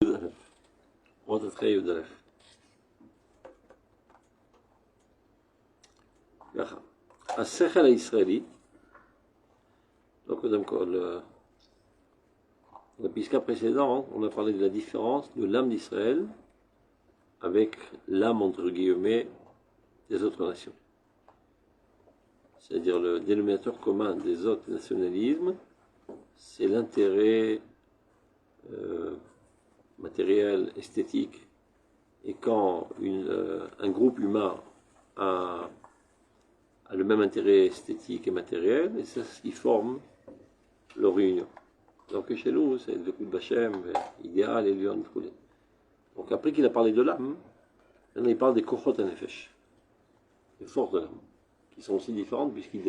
תתחיל י"א. ככה, השכל הישראלי, donc קודם כל, la pisca précédente, on a parlé de la différence de l'âme d'Israël avec l'âme entre guillemets des autres nations. C'est-à-dire le dénominateur commun des autres nationalismes, c'est l'intérêt matériel, esthétique. Et quand un groupe humain a le même intérêt esthétique et matériel, et c'est ce qui forme leur union. Donc chez nous, c'est le coup de Bachem, idéal, et Lyon, foulé. Donc après qu'il a parlé de l'âme, maintenant il parle des kochot hanefesh, les forces de l'âme, qui sont aussi différentes puisqu'ils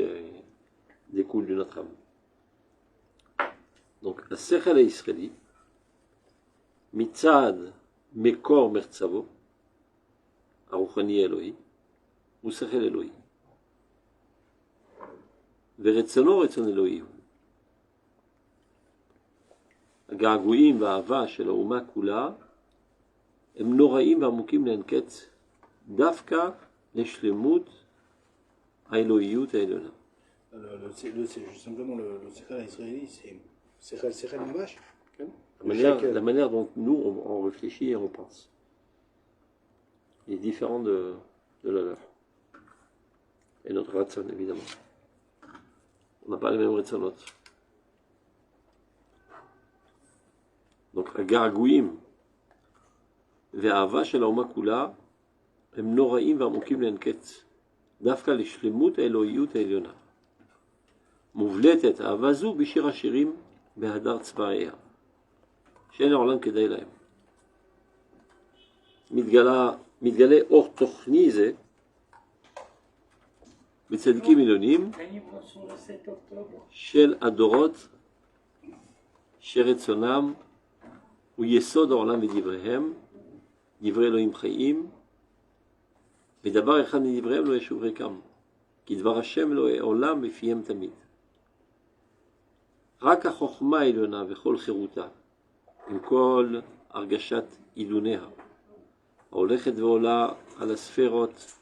découlent de notre âme. Donc, la sechel israéli, mitzad mekor mertzavo, aruchani Elohi, ou sechel Elohi. ורצונו רצון אלוהי הוא. הגעגועים והאהבה של האומה כולה הם נוראים ועמוקים לאין קץ, דווקא לשלמות האלוהיות העליונה. Simplement le sechel israéli, c'est sechel mamash. La manière dont nous on réfléchit et on pense est différent de la leur. Et notre ratson évidemment. On n'a pas les mêmes ratsonot. Donc, הגעגועים והאהבה של האומה כולה הם נוראים ועמוקים לאין קץ, דווקא לשלמות האלוהיות העליונה. מובלטת אהבה זו בשיר השירים בהדר צבאיה, שאין העולם כדאי להם. מתגלה אור תוכני זה בצדיקים עליונים של הדורות שרצונם הוא יסוד העולם ודבריהם, דברי אלוהים חיים, ודבר אחד מדבריהם לא ישוב ריקם, כי דבר השם לא העולם בפיהם תמיד. רק החוכמה העליונה וכל חירותה, עם כל הרגשת עילוניה, ההולכת ועולה על הספרות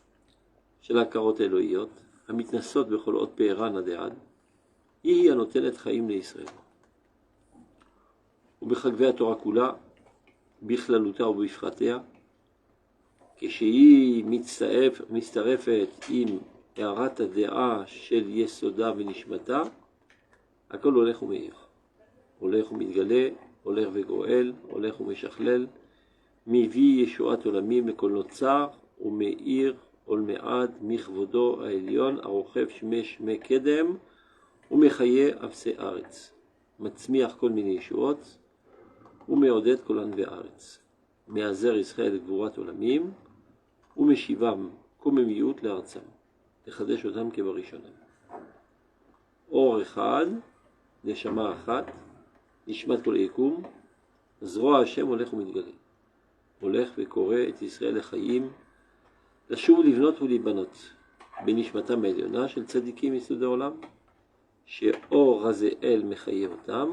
של ההכרות האלוהיות, המתנסות בכל אות פערן עד עד, היא הנותנת חיים לישראל. ובחגבי התורה כולה, בכללותה ובפרטיה, כשהיא מצטרפת עם הערת הדעה של יסודה ונשמתה, הכל הולך ומאיר. הולך ומתגלה, הולך וגואל, הולך ומשכלל, מביא ישועת עולמים לכל נוצר ומאיר עול מעד מכבודו העליון הרוכב שמי קדם ומחיה אפסי ארץ. מצמיח כל מיני ישועות ומעודד כל ענבי הארץ. מעזר ישראל לגבורת עולמים ומשיבם קוממיות לארצם. לחדש אותם כבראשונה. אור אחד, נשמה אחת, נשמת כל היקום, זרוע השם הולך ומתגלה. הולך וקורא את ישראל לחיים, לשוב לבנות ולהיבנות בנשמתם העליונה של צדיקים מסוד העולם, שאור רזאל מחיה אותם,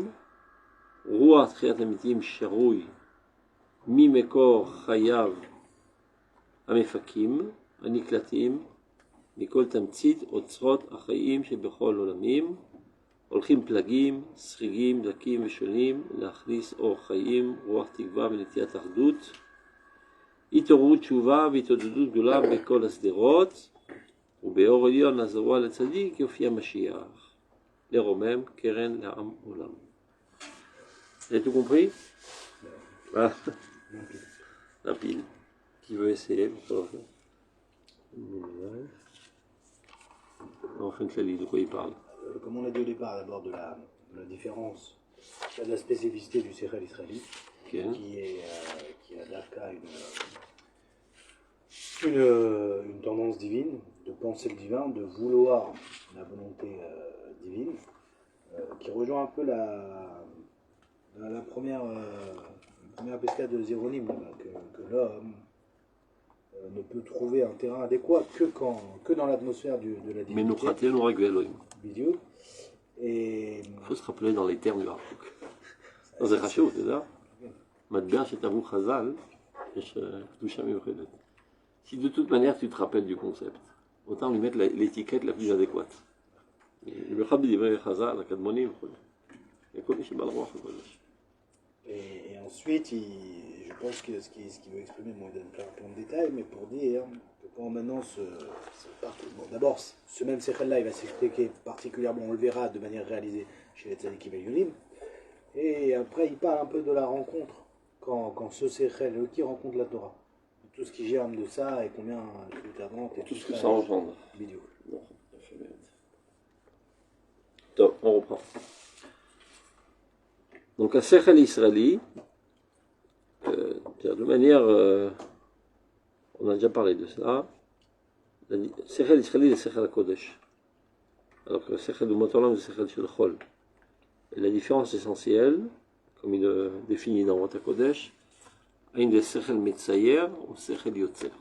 רוח תחיית המתים שרוי ממקור חייו המפקים, הנקלטים, מכל תמצית אוצרות החיים שבכל עולמים, הולכים פלגים, שריגים, דקים ושונים, להכניס אור חיים, רוח תקווה ונטיית אחדות, התעוררות תשובה והתעודדות גדולה בכל הסדרות, ובאור עליון הזרוע לצדיק יופיע משיח, לרומם קרן לעם עולם. Vous avez tout compris? Voilà. Rapide. Qui veut essayer? Enfin, de quoi il parle? Comme on a dit au départ, d'abord de la différence, de la spécificité du sechel israéli, Okay. qui a d'Afka une tendance divine, de penser le divin, de vouloir la volonté divine, qui rejoint un peu la première pescade de Zéronime, que l'homme ne peut trouver un terrain adéquat que dans l'atmosphère de la divinité. Mais nous rater, nous régler Elohim. Bidiou. Et il faut se rappeler dans les termes du Rafouk. Dans un rachou, c'est ça? מטבע שטבעו חז"ל, יש קדושה מיוחדת. Si de toute manière tu te rappelles du concept, autant lui mettre l'étiquette la plus adéquate. במיוחד בדברי חז"ל, הקדמונים וכו'. לכל מי שבא לרוח הקודש. Et ensuite, je pense que ce qu'il veut exprimer, bon, il donne plein de détails, mais pour dire que quand maintenant bon, d'abord, ce même Sechel-là, il va s'expliquer particulièrement, on le verra de manière réalisée chez les Tzadikim et Yulim. Et après, il parle un peu de la rencontre, quand ce Sechel, qui rencontre la Torah. Tout ce qui germe de ça et combien tout ce que ça engendre. Vidéo. Top, on reprend. Donc, un Sechel israéli, de manière, on a déjà parlé de cela, le Sechel israéli, c'est le Sechel Kodesh. Alors que le Sechel du Motolam, c'est le Sechel Shel Chol. Et la différence essentielle, comme il le définit dans Rota Kodesh, une des Sechel Metzayer ou Sechel Yotzer.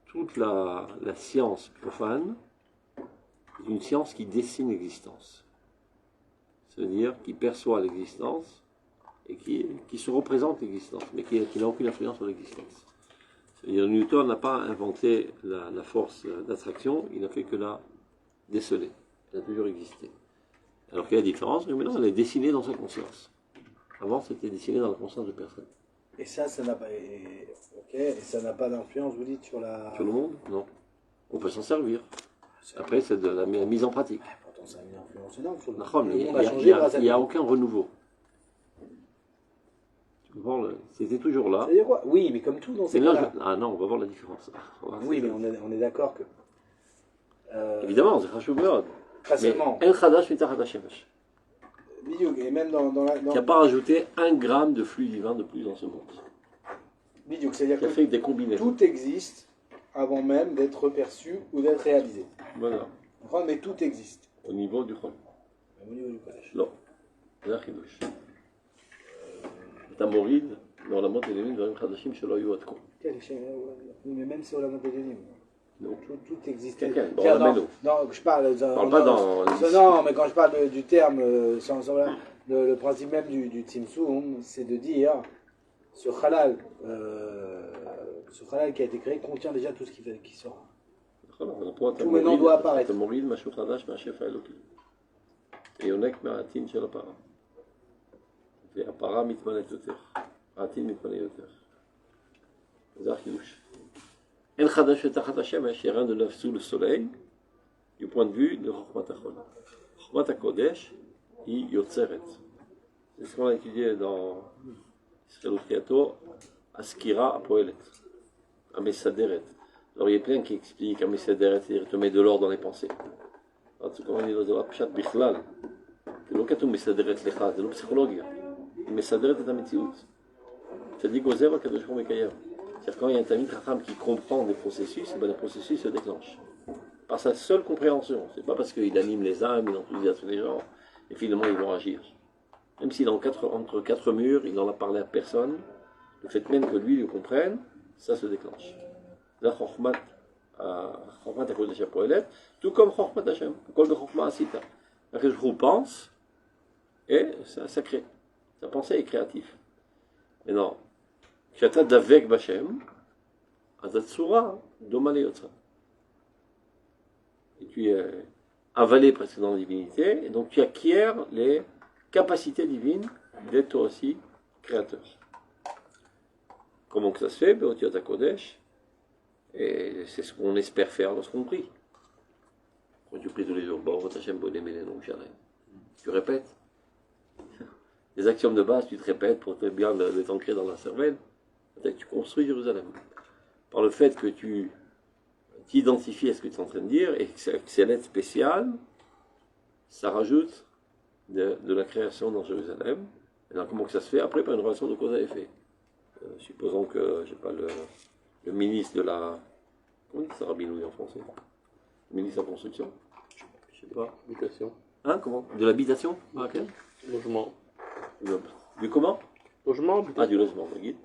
Toute la science profane est une science qui dessine l'existence. C'est-à-dire qui perçoit l'existence et qui se représente l'existence, mais qui n'a aucune influence sur l'existence. C'est-à-dire Newton n'a pas inventé la force d'attraction, il n'a fait que la déceler. Elle a toujours existé. Alors qu'il y a la différence, mais maintenant elle est dessinée dans sa conscience. Avant, c'était dessiné dans la conscience de personne. Et ça n'a pas, et ça n'a pas d'influence, vous dites, sur la... Sur le monde? Non. On peut s'en servir. Après, c'est de la mise en pratique. Pourtant, ça a une influence énorme sur le monde. Non, mais il n'y a aucun renouveau. C'était toujours là. C'est-à-dire quoi? Oui, mais comme tout dans ces cas-là. Ah non, on va voir la différence. Oui, mais on est d'accord que... Évidemment, c'est Khashub Meod. Pas seulement. El Khadash Mitachat HaShemesh. Et même dans qui n'a pas rajouté 1 gramme de flux divin de plus dans ce monde. C'est-à-dire qui a fait des combinaisons. Tout existe avant même d'être perçu ou d'être réalisé. Voilà. Mais tout existe. Au niveau du Chol. Au niveau du Kodesh. Non. C'est un chidouche. Tamoride, dans la montre Elénim, Dvarim Khadashim, Shelo Yu Atko. Mais même si on la montre Elénim. Tout existe. Non, je parle pas dans... Non, mais quand je parle du terme, le principe même du Tzimtzum, c'est de dire ce halal qui a été créé contient déjà tout ce qui sort. Tout maintenant doit apparaître. Tamoride, Mashu Khadash, Mashef Elokim. Et Yonek Ma'atin Shel Apara. והפרה מתמלאת יותר, העתיד מתמלא יותר. זה החידוש. אין חדש ותחת השמש, il n'y a rien de neuf sous le soleil, du point de vue de Chokhmat HaChol. Chokhmat HaKodesh, היא יוצרת. C'est ce qu'on a étudié dans Israël Utriato, Askira הפועלת, המסדרת. Alors il y a plein qui expliquent המסדרת, c'est-à-dire te met de l'ordre dans les pensées. Alors c'est comme on dit dans le Pshat Bichlal, זה לא כתוב מסדרת לך, זה לא פסיכולוגיה. היא מסדרת את המציאות. צדיק עוזב, הקדוש ברוך הוא מקיים. C'est-à-dire quand il y a un Talmid Chacham qui comprend des processus, les processus se déclenchent. Par sa seule compréhension. C'est pas parce qu'il anime les âmes, il enthousiasme les gens, et finalement ils vont agir. Même s'il est entre quatre murs, il n'en a parlé à personne, le fait même que lui le comprenne, ça se déclenche. La Chokhmat HaKodesh HaPoelet, tout comme Chokhmat Hashem, comme le Chokhmat Asita. Que je pense, et ça crée. Sa pensée est créative. Mais non. כשאתה דבק בשם, אז הצורה דומה ליוצרה. Et tu es avalé presque dans la divinité, et donc tu acquiers les capacités divines d'être toi aussi créateur. Comment que ça se fait? Be'otiot HaKodesh, et c'est ce qu'on espère faire lorsqu'on prie. Quand tu pries tous les jours, tu répètes. Les axiomes de base, tu te répètes pour bien les ancrer dans la cervelle. Tu construis Jérusalem. Par le fait que tu t'identifies à ce que tu es en train de dire, et que c'est l'aide spéciale, ça rajoute de la création dans Jérusalem. Et donc, comment que ça se fait? Après, par une relation de cause à effet. Supposons que, je sais pas, le ministre de la... Comment on dit ça, Rabinouille en français? Le ministre de la construction? Je sais pas. Habitation. Hein, comment? De l'habitation? Quel? Logement. Du comment? Logement. Ah, du logement, le guide.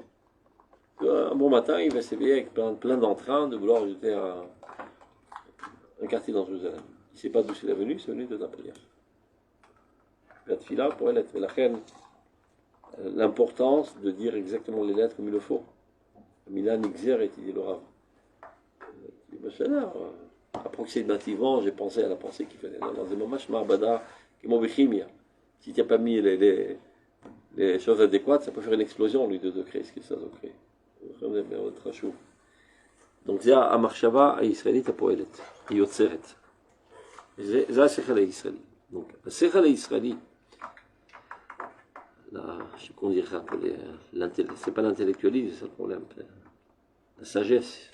Un bon matin, il va s'éveiller avec plein d'entrain de vouloir ajouter un quartier dans Jérusalem. Il ne sait pas d'où c'est venu de ta prière. La tefila pour elle être la reine. l'importance de dire exactement les lettres comme il le faut. Milan Nixer, il dit le Rav. Approximativement, j'ai pensé à la pensée qu'il fallait. Dans des moments, je m'abada, qui m'ont chimia. Si tu n'as pas mis les choses adéquates, ça peut faire une explosion, lui, de degrés, ce qui est ça, degrés. Donc, זה המחשבה הישראלית הפועלת, היא יוצרת. זה השכל הישראלי. Donc, השכל הישראלי, qu'on dirait, c'est pas l'intellectualisme, c'est ça le problème. La sagesse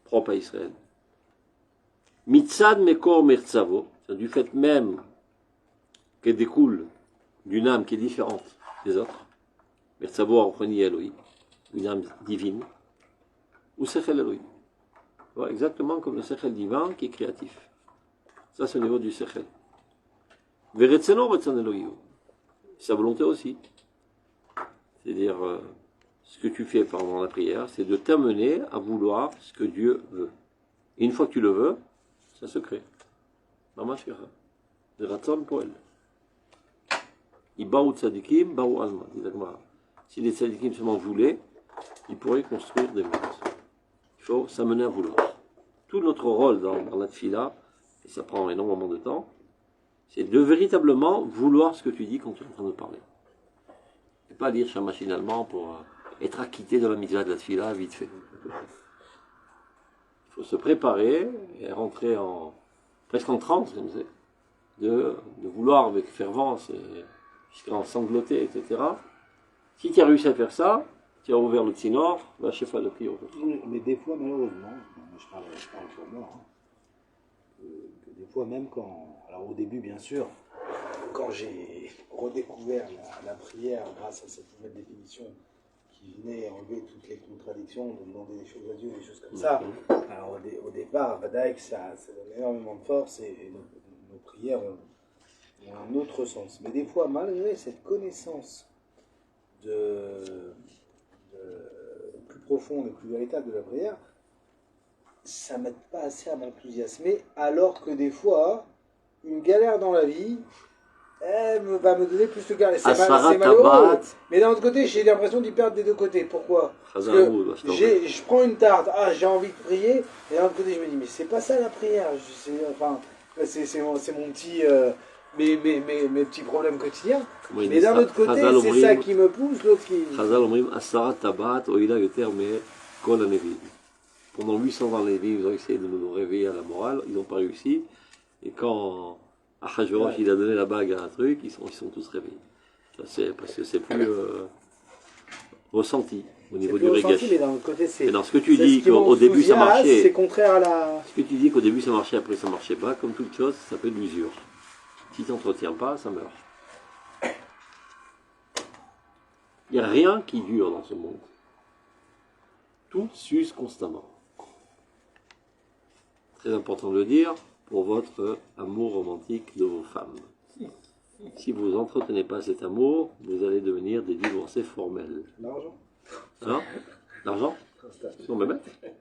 propre à Israël. Mitzad mekor mertzavo, du fait même qu'elle découle d'une âme qui est différente des autres. Mertzavo archoni Elohim, une âme divine, ou sechel Elohim. Ouais, exactement comme le sechel divin qui est créatif. Ça, c'est au niveau du sechel. Veretzeno retzon Elohim, sa volonté aussi. C'est-à-dire, ce que tu fais pendant la prière, c'est de t'amener à vouloir ce que Dieu veut. Et une fois que tu le veux, ça se crée. Mamash kacha. De ratzon poel. Ibaou tzadikim, baou alma, dit la Gemara. Si les tzadikim seulement voulaient, ils pourraient construire des mondes. Il faut s'amener à vouloir. Tout notre rôle dans la tfila, et ça prend énormément de temps, c'est de véritablement vouloir ce que tu dis quand tu es en train de parler. Et pas lire ça machinalement pour être acquitté de la mitzvah de la tfila vite fait. Il faut se préparer et rentrer presque en transe, comme c'est, de vouloir avec fervence, jusqu'à en sangloter, etc. Si tu as réussi à faire ça, tu as ouvert le tsinor, va chez le prier. Mais des fois, malheureusement, je parle pour moi, hein, que des fois même quand, alors au début bien sûr, quand j'ai redécouvert la prière grâce à cette nouvelle définition qui venait enlever toutes les contradictions, de demander des choses à Dieu, des choses comme ça, alors au départ, Vadaïk, ça donne énormément de force et nos prières ont un autre sens. Mais des fois, malgré cette connaissance plus profonde et plus véritable de la prière, ça ne m'aide pas assez à m'enthousiasmer, alors que des fois, une galère dans la vie, elle va me donner plus de galère. C'est malheureux. Mais d'un autre côté, j'ai l'impression d'y perdre des deux côtés. Pourquoi? Parce que je prends une tarte, j'ai envie de prier, et d'un autre côté, je me dis, mais c'est pas ça la prière. C'est mon petit... mes petits problèmes quotidiens. Oui, mais d'un autre côté, c'est ça qui me pousse, l'autre qui... Pendant 800 ans, les Lévites, ils ont essayé de nous réveiller à la morale, ils n'ont pas réussi. Et quand Achashverosh il a donné la bague à un truc, ils sont tous réveillés. C'est parce que c'est plus ressenti au niveau du régache. Mais d'un autre côté, c'est... Et dans ce que tu dis qu'au début ça marchait... C'est contraire à la... Ce que tu dis qu'au début ça marchait, après ça marchait pas, comme toute chose, ça s'appelle l'usure. Si tu t'entretiens pas, ça meurt. Il n'y a rien qui dure dans ce monde. Tout s'use constamment. Très important de le dire pour votre amour romantique de vos femmes. Si vous n'entretenez pas cet amour, vous allez devenir des divorcés formels. L'argent. Hein? L'argent? Non, mais même.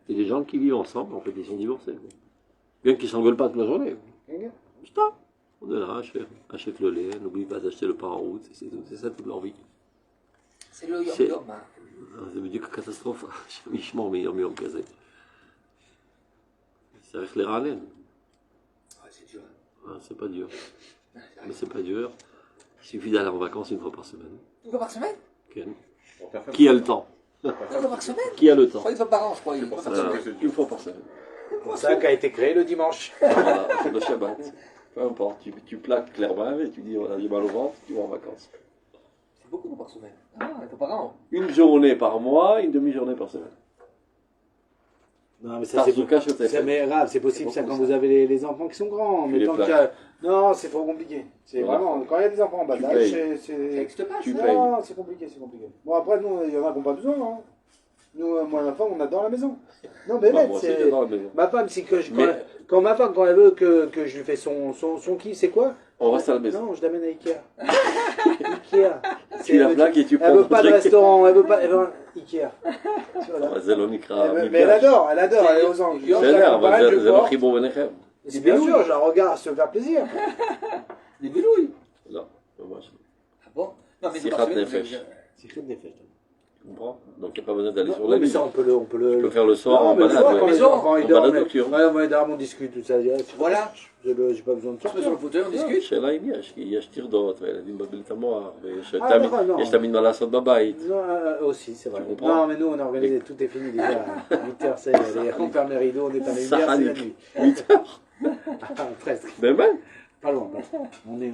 Il y a des gens qui vivent ensemble, en fait, ils sont divorcés. Bien qu'ils ne s'engueulent pas toute la journée. Putain, on est là, achète le lait, n'oublie pas d'acheter le pain en route, c'est ça toute leur vie. C'est le yom-yom. זה בדיוק הקטסטרופה, שם ישמור מיום יום כזה. צריך לרענן. C'est dur. C'est pas dur. Mais c'est pas dur. Il suffit d'aller en vacances une fois par semaine. Une fois par semaine? Qui a le temps? Une fois par semaine? Qui a le temps? Une fois par an, je crois. Une fois par semaine. C'est pour ça qu'a été créé le dimanche. Voilà, c'est le Shabbat. Peu importe, tu plaques clairement et tu dis voilà, j'ai mal au ventre, tu vas en vacances. C'est beaucoup par semaine. Ah, une fois par an. Une journée par mois, une demi-journée par semaine. Non, mais ça, c'est possible ça quand vous avez les enfants qui sont grands. Mais tant qu'il y a... Non, c'est trop compliqué. C'est vraiment, quand il y a des enfants en bas d'âge, Tu payes. Non, c'est compliqué, c'est compliqué. Bon, après, nous, il y en a qui n'ont pas besoin. Hein. Nous, moi et ma femme, on adore la maison. Non, mais moi aussi, j'adore la maison. Ma femme, quand ma femme, quand elle veut que je lui fais son kiff, c'est quoi? On reste à la maison. Non, je l'amène à Ikea. Ikea. Tu la plaques et tu prends. Elle veut pas de restaurant, elle veut Ikea. Mais elle adore, elle est aux anges. C'est bien sûr, je la regarde se faire plaisir. Des bélouilles. Non, dommage. Ah bon? Non, mais c'est pas Sichet Nefesh. Tu comprends? Donc il n'y a pas besoin d'aller sur Non, la mais lune. ça, on peut le. Tu peux faire le soir Non, en mais le balade. soir, quand ouais. les enfants ils En dorment, balade nocturne. ouais, on dort, on discute, tout ça. Voilà. J'ai pas besoin de On se met sur sortir. le fauteuil, on discute. השאלה אם יש טרדות, והילדים בבלת המוח, non. יש תמיד מה לעשות בבית. Non, aussi, c'est vrai. Tu comprends? Non, mais nous, on a organisé, tout est fini déjà. 8h, ça y est, allez, on ferme les rideaux, on éteint les lumières, c'est la nuit. 8 heures. Presque. באמת? Pas loin, pas loin.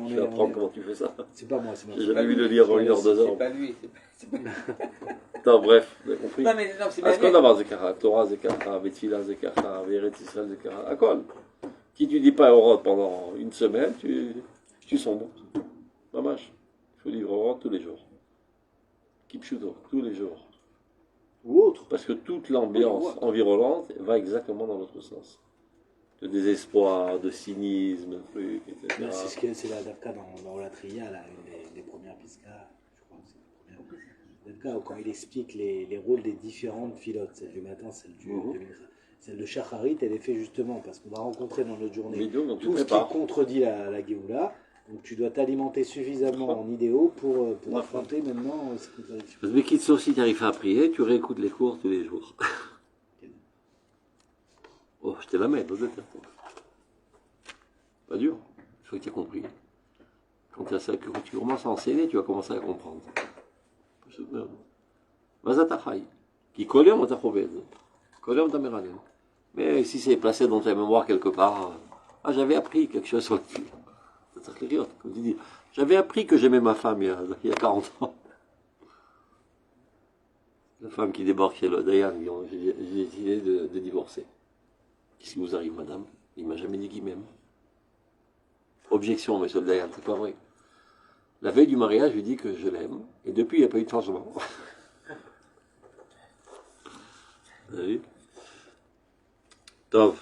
Je vais apprendre comment tu fais ça. C'est pas moi, c'est moi. J'ai jamais vu le lire en 1 heure, 2 heures. C'est pas lui. c'est pas- טוב, bref, vous avez compris. Non, mais non, c'est אז bien. כל דבר זה ככה, תורה זה ככה, ותפילה זה ככה, וארץ ישראל זה ככה, הכל. Si tu dis pas Orod pendant une semaine, tu sombres. Mamach. Il faut dire Orod tous les jours. Kipchuto, tous les jours. Ou autre. Parce que toute l'ambiance environnante va exactement dans l'autre sens. De désespoir, de cynisme, de trucs, etc. C'est ce que c'est la Davka dans la Tria, là, une des premières piscas, je crois que c'est la première. Davka, quand il explique les rôles des différentes filotes, celle du matin, celle de Shacharit, elle est faite justement parce qu'on va rencontrer dans notre journée Vidéo, donc tu tout ce qui prépares. contredit la Géoula. Donc tu dois t'alimenter suffisamment en idéaux pour affronter maintenant ces contradictions. Parce que Bekitso, si tu arrives à prier, tu réécoutes les cours tous les jours. Oh, je te la mets, pas dur. Il faut que tu aies compris. Quand tu commences à enseigner, tu vas commencer à comprendre. Vazatachai. Qui colle on t'a trouvé. Colle on t'a méralé. Mais si c'est placé dans ta mémoire quelque part, j'avais appris quelque chose sur le fil. Comme tu dis, j'avais appris que j'aimais ma femme il y a 40 ans. La femme qui débarque chez le Dayan, j'ai décidé de divorcer. Qu'est-ce qui vous arrive, madame? Il m'a jamais dit qu'il m'aime. Objection, monsieur le Dayan, c'est pas vrai. La veille du mariage, je lui dis que je l'aime, et depuis, il n'y a pas eu de changement. Vous avez vu? Tov.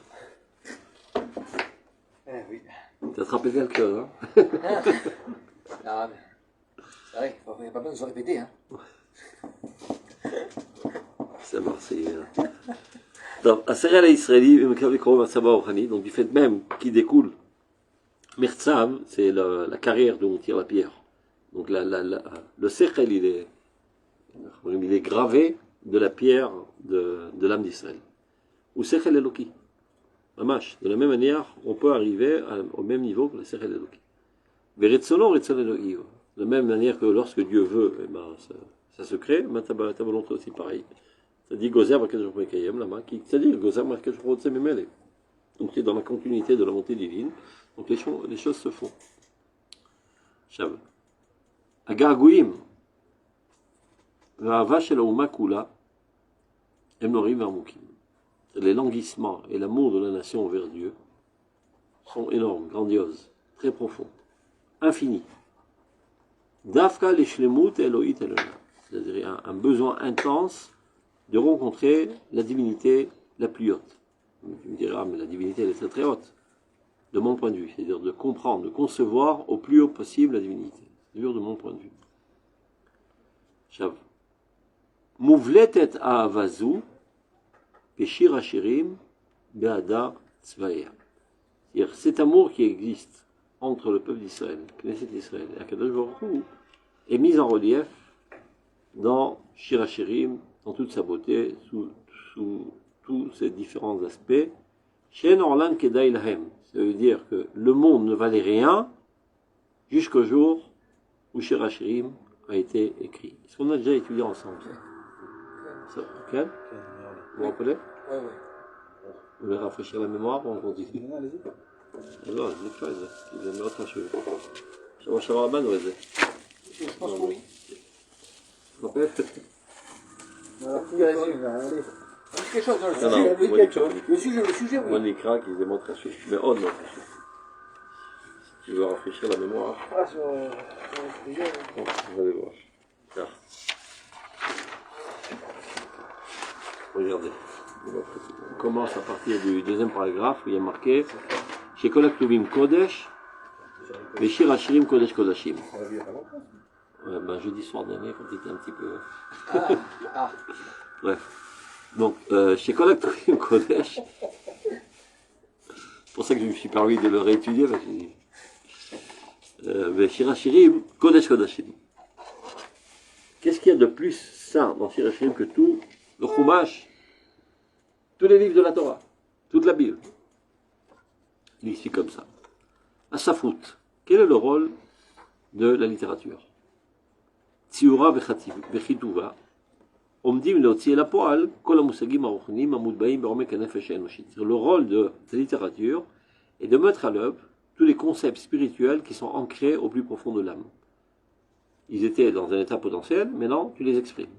Oui. T'as attrapé quelqu'un, hein? Ah, mais c'est vrai, il n'y a pas besoin de se répéter. Hein. C'est Marseillais. Donc, Aseret l'Israéli, donc du fait même qui découle, Mertzav, c'est la carrière d'où on tire la pierre. Donc le Sechel, il est gravé de la pierre de l'âme d'Israël. Ou Sechel Eloki. Mamash. De la même manière, on peut arriver au même niveau que le Sechel Eloki. Veretzono, Retzon Eloki. De la même manière que lorsque Dieu veut, eh ben, ça se crée, mais ta volonté aussi pareil. Ça dit Gozer Makadosh Mekayem, là-bas, ça dit Gozer Makadosh Mekayem. Donc c'est dans la continuité de la montée divine. Donc les choses se font. Shav. Agargouim. Va'ava shel ha'uma kula. Em norim v'amukim. Les languissements et l'amour de la nation envers Dieu sont énormes, grandioses, très profonds, infinis. Dafka l'eshlemut Elohit Elona. C'est-à-dire un besoin intense de rencontrer la divinité la plus haute. Tu me diras, mais la divinité elle est très très haute, de mon point de vue, c'est-à-dire de comprendre, de concevoir au plus haut possible la divinité. C'est-à-dire de mon point de vue. Shav. Mouvletet Ahavazu, Peshir Hashirim, Be'ada Tzvaïa. C'est-à-dire cet amour qui existe entre le peuple d'Israël, Knesset d'Israël et Akadosh Baruch Hu, est mis en relief dans Shir Hashirim, dans toute sa beauté, sous tous ces différents aspects. Shen Orlan Kedai Lahem. Ça veut dire que le monde ne valait rien jusqu'au jour où Shir Hashirim a été écrit. Est-ce qu'on a déjà étudié ensemble ça? Ok? Vous vous rappelez? Oui. Vous voulez rafraîchir la mémoire ou on continue? Non, allez-y. Alors, je vais faire ça. Il va me mettre un cheveu. Je vais avoir la main, Je pense que oui. Vous vous rappelez? Alors, qui résume, allez. Quelque chose, non, Non, non, oui, moi, quelque chose. Le sujet, oui. Moi, les cracks, ils aiment très chaud. Mais oh non, si tu veux rafraîchir la mémoire, Ah, sur le sujet, bon, vous allez voir. Là. Regardez. On commence à partir du deuxième paragraphe où il y a marqué chez Kolak Tuvim Kodesh, mais Shir Hashirim Kodesh Kodashim. on l'a vu il y a pas longtemps. Ouais, ben, jeudi soir dernier, quand il était un petit peu. Ah. Bref. Donc, chez Kolak Tuvim Kodesh, c'est pour ça que je me suis permis de le réétudier, parce que mais Shir Hashirim Kodesh Kodashim. Qu'est-ce qu'est-ce qu'il y a de plus saint dans Shir Hashirim que tout le Chumash, tous les livres de la Torah, toute la Bible? Il explique comme ça. Asafrut, quel est le rôle de la littérature? Tziura vechituva, omdim leotzi el hapoal, kol hamusagim haruchnim hamutbaim be'omek hanefesh haenoshit. Le rôle de la littérature est de mettre à l'œuvre tous les concepts spirituels qui sont ancrés au plus profond de l'âme. Ils étaient dans un état potentiel, maintenant tu les exprimes.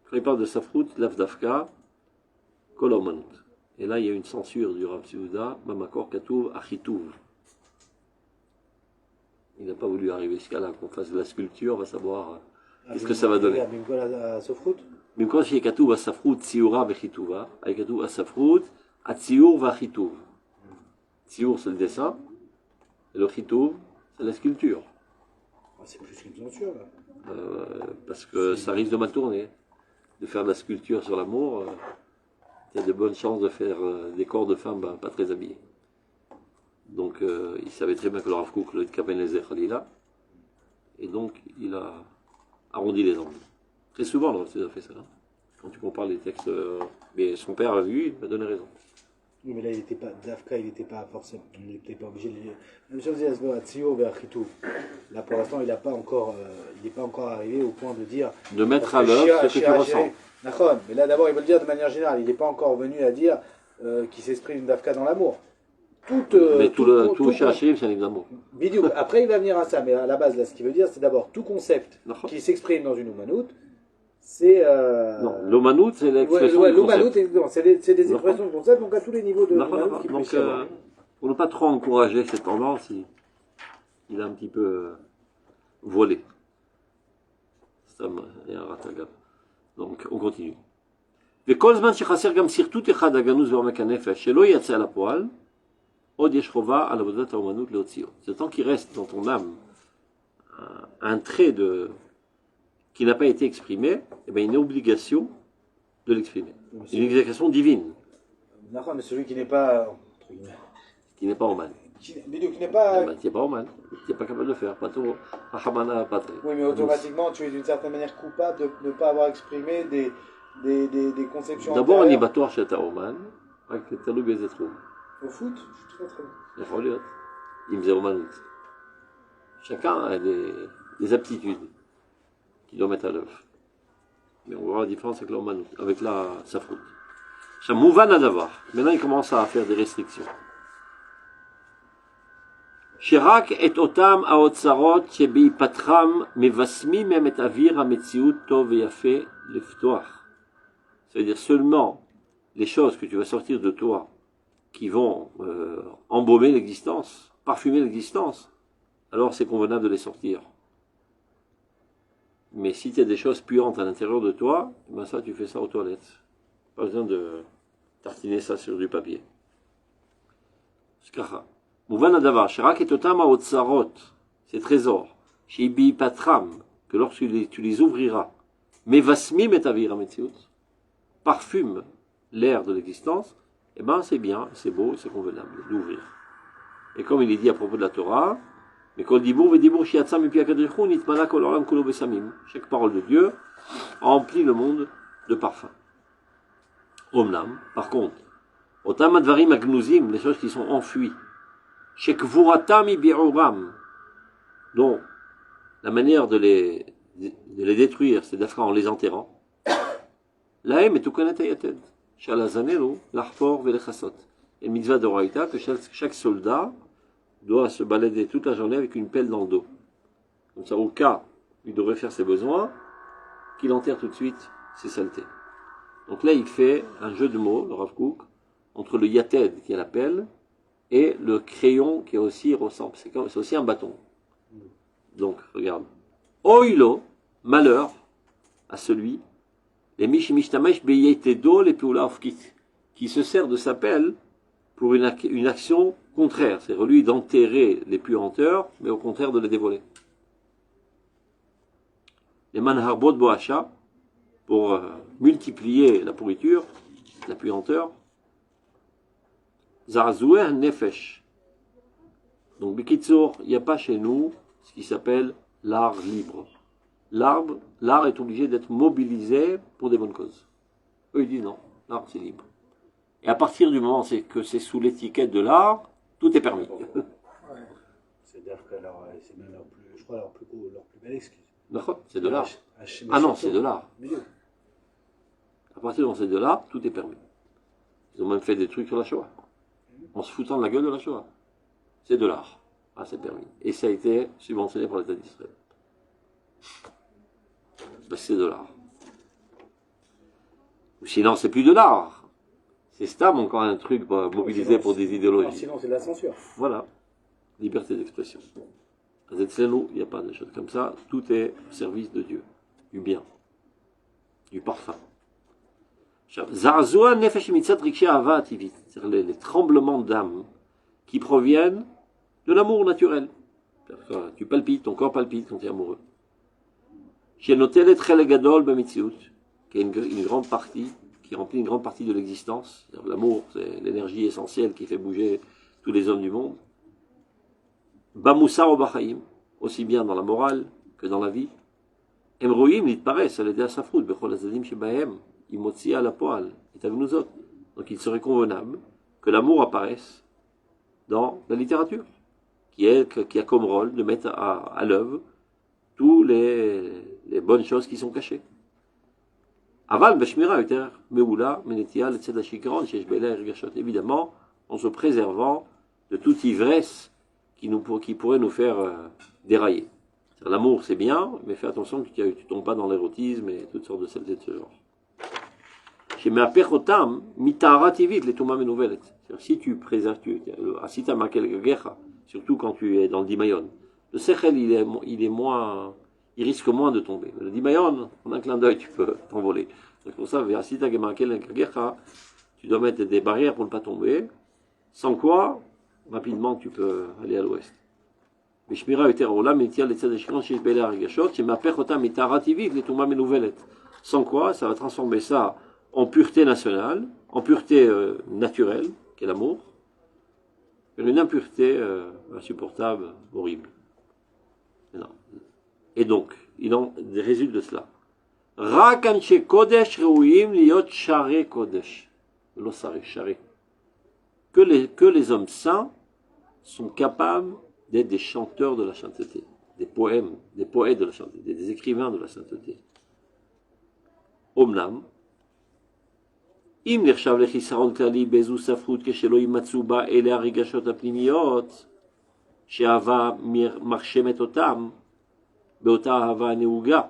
Quand il parle de Safrut, Lavdafka, Kolomanut. Et là il y a une censure du Rav Tzviuda, Mamakor Katuv, Achituv. Il n'a pas voulu arriver jusqu'à là, qu'on fasse de la sculpture, on va savoir qu'est-ce que ça va donner. Bimkol chez Katuv, Asafrut, Tsiura, Vechituva, avec Katuv, Asafrut, Atsiur, Vachituv. Tsiur, c'est le dessin, et le Chituv, c'est la sculpture. C'est plus qu'une censure, là. Parce que ça risque de mal tourner. De faire de la sculpture sur l'amour, il y a de bonnes chances de faire des corps de femmes pas très habillés. Donc il savait très bien que le Rav Kook, le Kaven Lezer Khalila, et donc il a arrondi les angles. Très souvent, le Rav Tzviuda a fait ça. Hein. Quand tu compares les textes, mais son père a vu, il m'a donné raison. Oui, mais là, il n'était pas, Dafka, il n'était pas forcément, il n'était pas obligé de lire. Même chose, il y a Tzio vers Chitou. Là, pour l'instant, il n'est pas encore arrivé au point de dire. De mettre à l'œuvre ce que tu ressens. D'accord, mais là, d'abord, il veut le dire de manière générale. Il n'est pas encore venu à dire qu'il s'exprime une Dafka dans l'amour. Mais tout chercher, c'est un livre d'amour. Après, il va venir à ça, mais à la base, là, ce qu'il veut dire, c'est d'abord tout concept qui s'exprime dans une Oumanout. C'est. Non, l'Oumanout, c'est l'expression du concept. C'est des expressions de concept, donc à tous les niveaux de l'Oumanout qui puisse y avoir. Pour ne pas trop encourager cette tendance, il a un petit peu volé. C'est un ratagab. Donc, on continue. וכל זמן שחסר גם שרטוט אחד הגנוז בעומק הנפש, שלא יצא לפועל, עוד יש חובה על עבודת האומנות להוציאו. C'est tant qu'il reste dans ton âme un trait qui n'a pas été exprimé, eh bien, il y a une obligation de l'exprimer. Une explication divine. D'accord, mais celui qui n'est pas. Qui n'est pas Oman. Qui n'est pas. Tu n'es pas Oman. Tu n'es pas capable de le faire. Pas tout. Oui, mais automatiquement, tu es d'une certaine manière coupable de ne pas avoir exprimé des conceptions. D'abord, on y batoire chez ta Oman, avec le talou bezetrou. Au foot, je suis très très bon. Il faut le dire. Il me dit Omanut. Chacun a des aptitudes qu'il doit mettre à l'œuvre. Mais on va voir la différence avec l'Omanut, avec la Safrut. Mouvan Adavar. Maintenant, il commence à faire des restrictions. שרק את אותם האוצרות שבהיפתחם מבשמים מהם את אוויר המציאות טוב ויפה לפתוח. C'est-à-dire seulement les choses que tu vas sortir de toi qui vont embaumer l'existence, parfumer l'existence, alors c'est convenable de les sortir. Mais si tu as des choses puantes à l'intérieur de toi, ben ça tu fais ça aux toilettes. Pas besoin de tartiner ça sur du papier. Skacha. Mouvan Adavar, Sharak et Totam Aotsarot, ces trésors, Shibi Patram, que lorsque tu les ouvriras, Mevasmim et Avira Metziut, parfume l'air de l'existence, eh ben c'est bien, c'est beau, c'est convenable d'ouvrir. Et comme il est dit à propos de la Torah, mais Kol Dibour Vedibur Shiatzam et Piakadrichun, Itmana Kol Olam Kolo Besamim, chaque parole de Dieu remplit le monde de parfum. Omnam, par contre, Otam Advarim Agnuzim, les choses qui sont enfuies, dont la manière de les détruire, c'est d'afra en les enterrant. Lahem et tukanet hayated. Shalazanelu, l'achfor velechasot. Et mitzvah de Raïta que chaque soldat doit se balader toute la journée avec une pelle dans le dos. Comme ça, au cas où il devrait faire ses besoins, qu'il enterre tout de suite ses saletés. Donc là, il fait un jeu de mots, le Rav Kook, entre le yated, qui est la pelle, et le crayon qui aussi ressemble, c'est aussi un bâton. Donc, regarde. Oilo, malheur à celui, les mishimishtamesh beyetedo les piulaofkit, qui se sert de sa pelle pour une action contraire, c'est-à-dire lui d'enterrer les puanteurs, mais au contraire de les dévoiler. Les manharbot boacha, pour multiplier la pourriture, la puanteur, Zarazoueh Nefesh. Donc, Bekitsour, il n'y a pas chez nous ce qui s'appelle l'art libre. l'art est obligé d'être mobilisé pour des bonnes causes. Eux, ils disent non, l'art c'est libre. Et à partir du moment que c'est sous l'étiquette de l'art, tout est permis. C'est-à-dire que c'est même je crois leur plus belle excuse. D'accord, c'est de l'art. Ah non, c'est de l'art. À partir du moment où c'est de l'art, tout est permis. Ils ont même fait des trucs sur la Shoah. En se foutant de la gueule de la Shoah. C'est de l'art. Ah, c'est permis. Et ça a été subventionné par l'État d'Israël. Ben, c'est de l'art. Ou sinon, c'est plus de l'art. C'est stam encore un truc mobilisé pour des idéologies. Sinon, c'est de la censure. Voilà. Liberté d'expression. À Zetzlenu, il n'y a pas de choses comme ça. Tout est au service de Dieu. Du bien. Du parfum. Zarzua nefesh mitzat rikshe ahava ativit. C'est-à-dire les tremblements d'âme qui proviennent de l'amour naturel. Tu palpites, ton corps palpite quand tu es amoureux. Shenotelet chel gadol b'mitziut, qui est une grande partie, qui remplit une grande partie de l'existence. L'amour, c'est l'énergie essentielle qui fait bouger tous les hommes du monde. Bamoussar ou bachaim, aussi bien dans la morale que dans la vie. Emroim, il paraît, ça l'aide à sa froute, bechol azadim shebahem, imotzi à la poêle, et nous autres. Donc il serait convenable que l'amour apparaisse dans la littérature, qui a comme rôle de mettre à l'œuvre toutes les bonnes choses qui sont cachées. Aval b'shmira uter meula menetia letzed hashikron sheyesh be'elei regashot. Évidemment, en se préservant de toute ivresse qui pourrait nous faire dérailler. L'amour, c'est bien, mais fais attention que tu ne tombes pas dans l'érotisme et toutes sortes de saletés de ce genre. Chez Meapechotam, mitara tivit, les touma menouvelet. Si tu préserves, asita makel gecha, surtout quand tu es dans le dimayon, le sechel, il risque moins de tomber. Le dimayon, en un clin d'œil, tu peux t'envoler. C'est pour ça, asita makel gecha, tu dois mettre des barrières pour ne pas tomber, sans quoi, rapidement, tu peux aller à l'ouest. Sans quoi, ça va transformer ça en pureté nationale, en pureté naturelle, qui est l'amour, et une impureté insupportable, horrible. Et donc, il en résulte de cela. Que les hommes saints sont capables d'être des chanteurs de la sainteté, des poèmes, des poètes de la sainteté, des écrivains de la sainteté. Omnam, im נחשב לחיסרון כללי באיזו ספרות כשלא יימצאו בה אלה הרגשות הפנימיות שהאהבה מרשמת אותם באותה אהבה הנהוגה.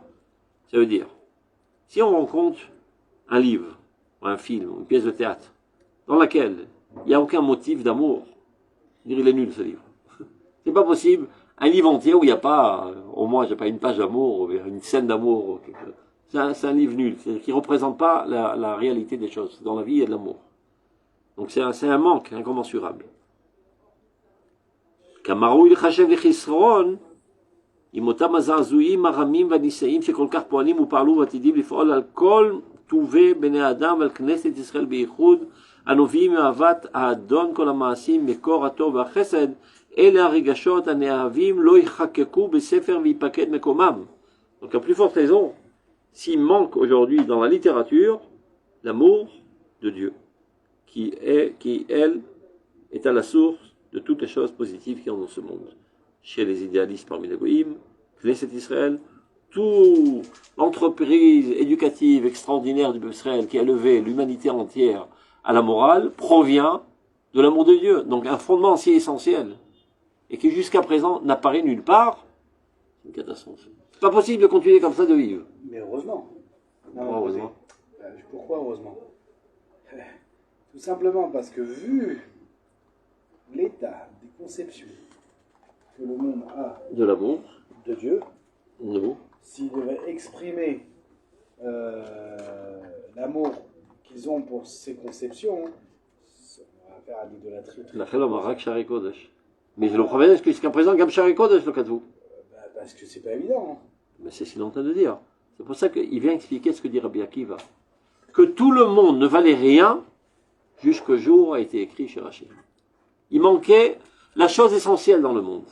Ça veut dire, si on rencontre un livre, un film, une pièce de théâtre, dans laquelle il n'y a aucun motif d'amour, il est nul ce livre. C'est pas possible. Un livre entier où il n'y a pas, au moins, j'ai pas une page d'amour, une scène d'amour. C'est un livre nul, qui ne représente pas la réalité des choses. Dans la vie, il y a de l'amour. Donc c'est un manque incommensurable. Kamaru il chashev lechisron, עם אותם הזעזועים הרמים והנישאים שכל כך פועלים ופעלו ועתידים לפעול על כל טובי בני האדם ועל כנסת ישראל בייחוד, הנובעים מאהבת האדון כל המעשים, מקור הטוב והחסד, אלה הרגשות הנאהבים לא יחקקו בספר ויפקד מקומם. Donc à plus forte raison, s'il manque aujourd'hui dans la littérature l'amour de Dieu, qui elle, est à la source de toutes les choses positives qu'il y a dans ce monde. Chez les idéalistes parmi les goïms, Knesset Israël, toute l'entreprise éducative extraordinaire du peuple Israël qui a levé l'humanité entière à la morale provient de l'amour de Dieu. Donc un fondement si essentiel et qui jusqu'à présent n'apparaît nulle part, c'est une catastrophe. C'est pas possible de continuer comme ça de vivre. Mais heureusement. Non, heureusement. Pourquoi heureusement? Tout simplement parce que vu l'état des conceptions que le monde a de l'amour de Dieu, nous, s'ils devaient exprimer l'amour qu'ils ont pour ces conceptions, on va faire de l'idolâtrie. Mais le problème, est-ce que jusqu'à présent, Gam Shari Kodesh le Katou? Parce que c'est pas évident. Hein. Mais c'est ce qu'il est en train de dire. C'est pour ça qu'il vient expliquer ce que dit Rabbi Akiva. Que tout le monde ne valait rien jusqu'au jour où a été écrit chez Rachid. Il manquait la chose essentielle dans le monde.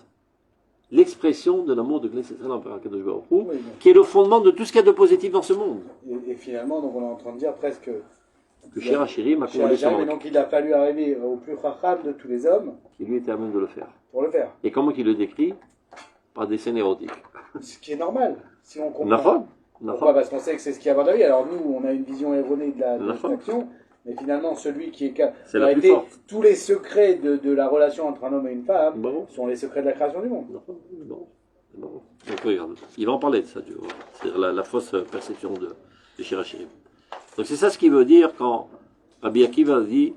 l'expression de l'amour de Knesset Israël envers Akadosh Baruch Hu, Oui, qui est le fondement de tout ce qu'il y a de positif dans ce monde. et finalement, donc on est en train de dire presque Que Cher Hachirim a Chez comblé son Hachem, et manque, donc il a fallu arriver au plus racham de tous les hommes qui lui était à même de le faire. pour le faire. Et comment il le décrit? Par des scènes érotiques. Ce qui est normal, si on comprend. Nahon, Pourquoi? Parce qu'on sait que c'est ce qu'il y a avant la vie. Alors nous, on a une vision erronée de la Nahon. distraction, mais finalement, celui qui est C'est la plus forte. tous les secrets de la relation entre un homme et une femme Bon. sont les secrets de la création du monde. Nahon, bon. Bon. Donc regarde, il va en parler de ça, Dieu. C'est-à-dire la fausse perception de Cher Hachirim. Donc c'est ça ce qu'il veut dire quand Rabbi Akiva dit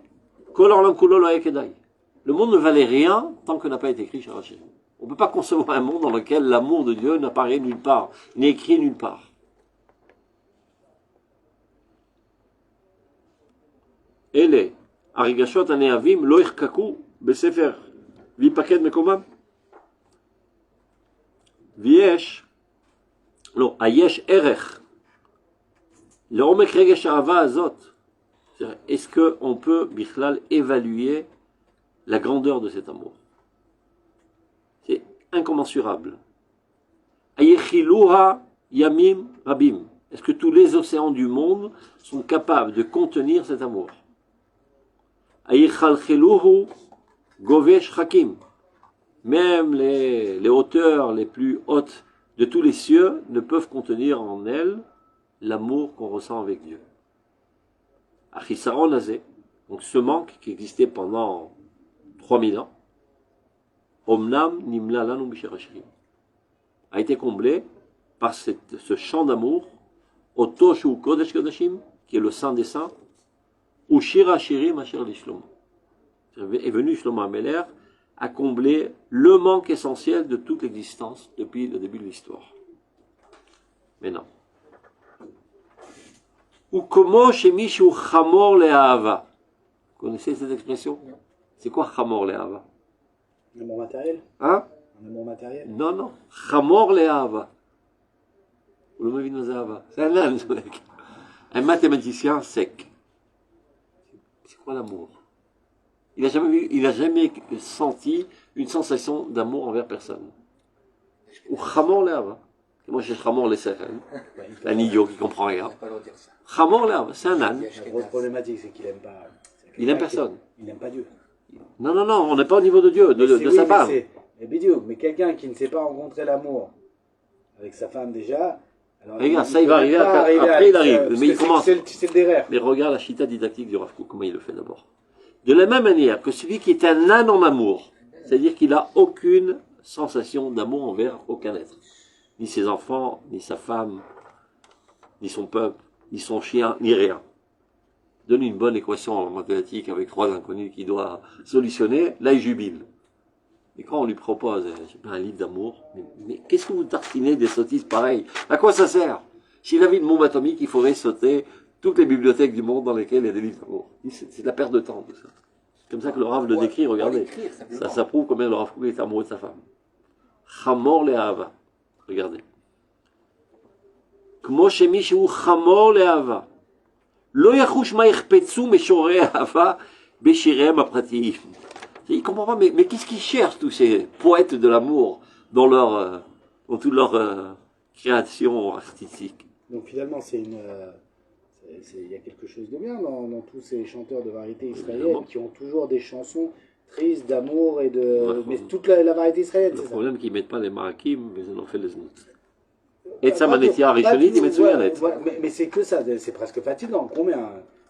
Kol olam kulo lo kedai. Le monde ne valait rien tant que n'a pas été écrit Cher Hachirim. On ne peut pas concevoir un monde dans lequel l'amour de Dieu n'apparaît nulle part, n'est écrit nulle part. אלה, הרגשות הנאהבים לא יחקקו בספר ויפקד מקומם. היש ערך לעומק רגש האהבה הזאת. Est-ce qu'on peut בכלל évaluer la grandeur de cet amour? C'est incommensurable. Ayechiluha yamim rabim. Est-ce que tous les océans du monde sont capables de contenir cet amour? Ayechalcheluhu govesh hakim. Même les hauteurs les plus hautes de tous les cieux ne peuvent contenir en elles l'amour qu'on ressent avec Dieu. Achisaron azé, donc ce manque qui existait pendant 3000 ans, Omnam nimla lanu b'Shir Hachirim, a été comblé par ce chant d'amour, Oto shu kodesh kodashim, qui est le saint des saints, ou Shir Hachirim asher li Shlomo. Est venu Shlomo HaMelech à combler le manque essentiel de toute l'existence depuis le début de l'histoire. Mais non. Ou komo shemishu chamor le'ahava. Vous connaissez cette expression? C'est quoi chamor le'ahava? Un amour matériel? Hein? Un amour matériel? Non, non. Chamor le'ahava. Vous le m'avez Ahava. C'est un âne, ce mec. Un mathématicien sec. C'est quoi l'amour? Il n'a jamais senti une sensation d'amour envers personne. Ou chamor le'ahava. Moi, j'ai chamor le'sechel. Un idiot qui comprend rien. Chamor le'ahava, c'est un âne. La grosse problématique, c'est qu'il n'aime pas. Il n'aime personne. Il n'aime pas Dieu. Non, non, non, on n'est pas au niveau de Dieu, de sa femme. Mais bidou, mais quelqu'un qui ne sait pas rencontrer l'amour avec sa femme déjà. Alors regarde, ça il va arriver, après il arrive, mais il commence. C'est le derrière. Mais regarde la chita didactique du Rav Kook, comment il le fait d'abord. De la même manière que celui qui est un âne en amour, c'est-à-dire qu'il n'a aucune sensation d'amour envers aucun être. Ni ses enfants, ni sa femme, ni son peuple, ni son chien, ni rien. Donne une bonne équation en mathématiques avec 3 inconnus qu'il doit solutionner, là il jubile. Et quand on lui propose un livre d'amour, mais qu'est-ce que vous tartinez des sottises pareilles? À quoi ça sert? S'il avait une bombe atomique, il faudrait sauter toutes les bibliothèques du monde dans lesquelles il y a des livres d'amour. C'est de la perte de temps, tout ça. C'est comme ça que le Rav le décrit, regardez. Ça prouve combien le Rav Kook est amoureux de sa femme. Chamor le'ahava. Regardez. Kmo shemishu chamor le'ahava. לא יחוש מה יחפצו משורי האהבה בשיריהם הפרטיים. Il ne comprend pas, mais qu'est-ce qu'ils cherchent tous ces poètes de l'amour dans toute leur création artistique? Donc finalement, il y a quelque chose de bien dans tous ces chanteurs de variété israélienne qui ont toujours des chansons tristes d'amour et de... Mais toute la variété israélienne, c'est ça. Le problème, c'est qu'ils ne mettent pas les marakim, mais ils en fait les znout. Et de sa manétia richonite, ils mettent souyanet. Mais c'est que ça, c'est presque fatigant.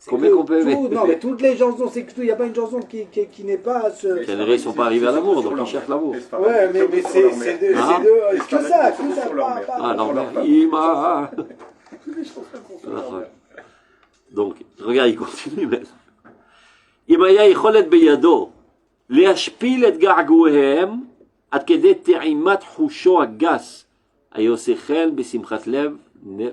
Combien qu'on peut aimer? Non, mais toutes les chansons, c'est que tout. Il n'y a pas une chanson qui n'est pas. Les ils ne sont pas arrivés à l'amour, donc ils cherchent l'amour. Ouais, mais c'est que ça. Ah non, mais Ima. Donc, regarde, il continue même. אם היה יכולת בידו להשפיל את געגועיהם עד כדי טעימת חושו הגס, היה עושה כן בשמחת לב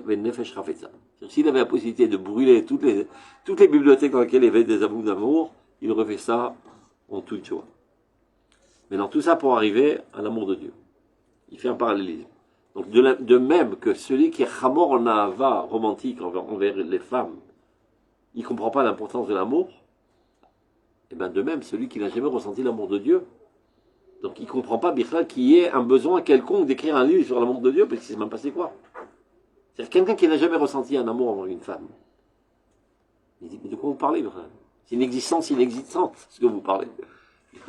ונפש חפצה. S'il avait la possibilité de brûler toutes les bibliothèques dans lesquelles il y avait des amours d'amour, il aurait fait ça en toute joie. Mais dans tout ça pour arriver à l'amour de Dieu. Il fait un parallélisme. Donc de même que celui qui est chamor en ahava romantique envers les femmes, il ne comprend pas l'importance de l'amour, et bien de même celui qui n'a jamais ressenti l'amour de Dieu Donc il ne comprend pas, Bichlal, qu'il y ait un besoin quelconque d'écrire un livre sur l'amour de Dieu, parce qu'il ne sait même pas c'est quoi. C'est-à-dire quelqu'un qui n'a jamais ressenti un amour envers une femme. Il dit, mais de quoi vous parlez, Bichlal? C'est une existence inexistante, ce que vous parlez.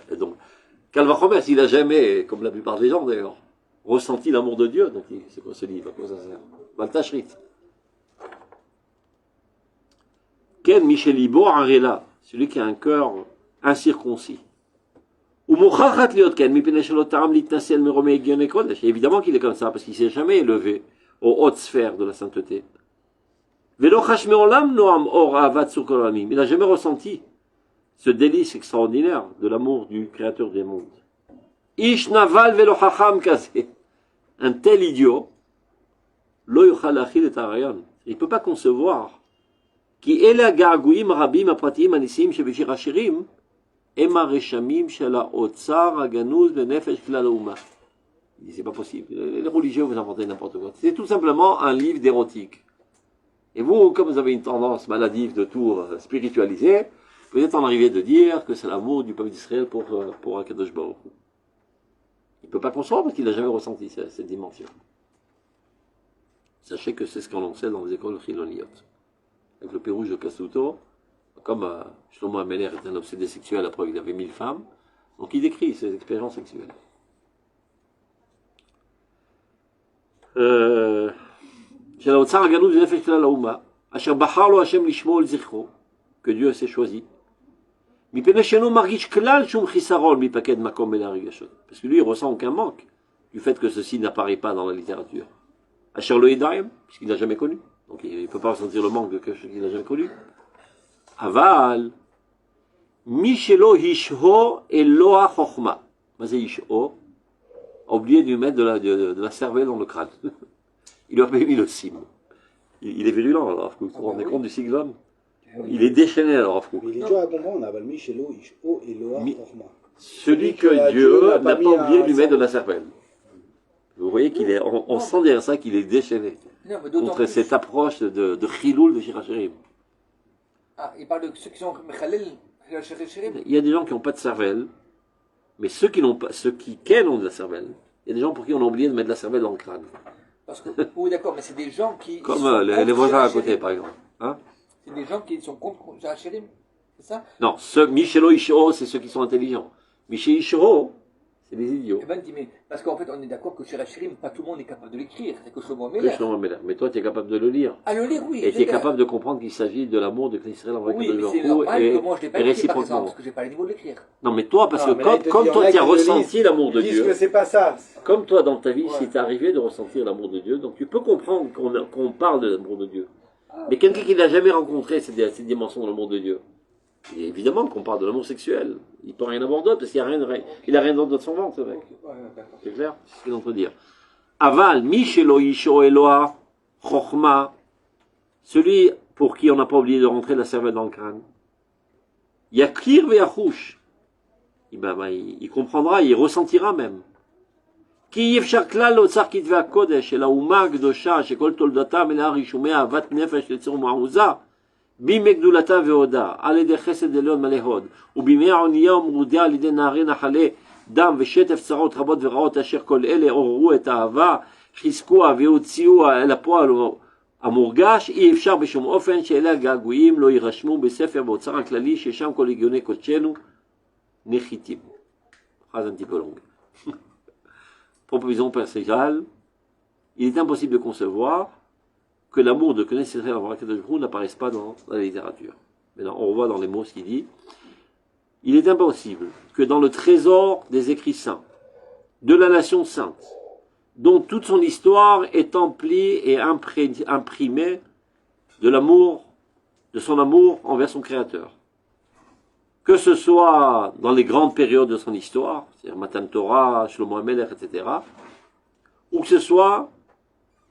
Et donc, Calvachomer, s'il n'a jamais, comme la plupart des gens d'ailleurs, ressenti l'amour de Dieu, donc c'est quoi ce livre? À quoi ça sert? Baltachrit. Ken Michelibo Arela, celui qui a un cœur incirconcis. Ou Mochachat Liotken, Mipeneshelotaram Litnasel Merome Gione Kodesh. Évidemment qu'il est comme ça, parce qu'il ne s'est jamais élevé aux hautes sphères de la sainteté. Velochash Meolam Noam Or Avat Surkolamim. Il n'a jamais ressenti ce délice extraordinaire de l'amour du Créateur des mondes. Ish Naval Velochacham Kaze. Un tel idiot, Lo Yochal Achil et Arayon. Il ne peut pas concevoir qui est la Gargouim Rabim Apratim Anissim Shebeshir Hashirim. Ema Reshamim Shala Otsar Aganouz Benefesh Klalaouma. Il dit c'est pas possible. Les religieux vous inventez n'importe quoi. C'est tout simplement un livre d'érotique. Et vous, comme vous avez une tendance maladive de tout spiritualiser, vous êtes en arrivée de dire que c'est l'amour du peuple d'Israël pour Akadosh Baruch Hu. Il ne peut pas concevoir parce qu'il n'a jamais ressenti cette dimension. Sachez que c'est ce qu'on enseigne dans les écoles chiloniotes. Avec le Pérouge de Kasuto, comme Shlomo Ameler est un obsédé sexuel, après il avait 1000 femmes, donc il décrit ses expériences sexuelles. Que Dieu s'est choisi. Parce que lui, il ressent aucun manque du fait que ceci n'apparaît pas dans la littérature. Puisqu'il n'a jamais connu. Donc il ne peut pas ressentir le manque de quelque chose qu'il n'a jamais connu. Aval, Michelo Hisho Eloa Chochma. Mazé Hisho a oublié de lui mettre de la cervelle dans le crâne. Il lui a mis le sim. Il est virulent, alors, vous vous rendez compte du siglum? Il est déchaîné, alors, il est dur à comprendre, Aval Michelo Hisho Eloa Chochma. Celui que Dieu n'a pas oublié de lui mettre de la cervelle. Vous voyez qu'il est, on sent derrière ça qu'il est déchaîné. Non, contre cette approche de chiloul de Shirachirim. Ah, il parle de ceux qui sont Mechalel, Shirachirim. Il y a des gens qui n'ont pas de cervelle, mais ceux qui ont de la cervelle, il y a des gens pour qui on a oublié de mettre de la cervelle dans le crâne. Parce que, oui, d'accord, mais c'est des gens qui. Comme les voisins à côté, par exemple. Hein? C'est des gens qui sont contre Shirachirim, c'est ça? Non, Michelo Ishiro, c'est ceux qui sont intelligents. Michel Ishiro, c'est des idiots. Eh ben, dis, mais parce qu'en fait, on est d'accord que Shirachirim, pas tout le monde est capable de l'écrire. C'est que Shlomo Ameler. Mais toi, tu es capable de le lire. À le lire, oui. Et tu es capable de comprendre qu'il s'agit de l'amour de Israël envers oui, mais c'est normal que moi, je l'ai pas écrit, par exemple, parce que j'ai pas le niveau de l'écrire. Non, mais toi, parce que comme toi, tu as ressenti l'amour de Dieu. Que c'est pas ça. Comme toi, dans ta vie, si t'es arrivé de ressentir l'amour de Dieu, donc tu peux comprendre qu'on parle de l'amour de Dieu. Mais quelqu'un qui n'a jamais rencontré cette dimension de l'amour de Dieu, et évidemment qu'on parle de l'amour sexuel. Il ne peut rien avoir d'autre parce qu'il n'a rien d'autre dans son ventre, ce mec. C'est clair? C'est ce qu'il peut dire. Aval, Michelo Isho Eloa, Chochma, celui pour qui on n'a pas oublié de rentrer la cervelle dans le crâne. Yakir ve'achouch. Il comprendra, il ressentira même. Ki yefshar klal lo tzar kitve hakodesh, el hauma הקדושה, שכל תולדתה מלאה רישומי אהבת נפש לצור מעוזה, בימי גדולתה והודה, על ידי חסד עליון מלא הוד, ובימי העונייה ומרודה על ידי נערי נחלי דם ושטף צרות רבות ורעות, אשר כל אלה עוררו את האהבה, חיזקוה והוציאוה אל הפועל המורגש, אי אפשר בשום אופן שאלה הגעגועים לא יירשמו בספר באוצר הכללי, ששם כל הגיוני קודשנו נחיתים. פרase un petit peu longue. Proposition principale, il est impossible de concevoir que l'amour de connaître Israël envers Akadosh Baruch Hu n'apparaisse pas dans la littérature. Maintenant, on revoit dans les mots ce qu'il dit. Il est impossible que dans le trésor des écrits saints, de la nation sainte, dont toute son histoire est emplie et imprimée de l'amour, de son amour envers son Créateur, que ce soit dans les grandes périodes de son histoire, c'est-à-dire Matan Torah, Shlomo Ameler, etc., ou que ce soit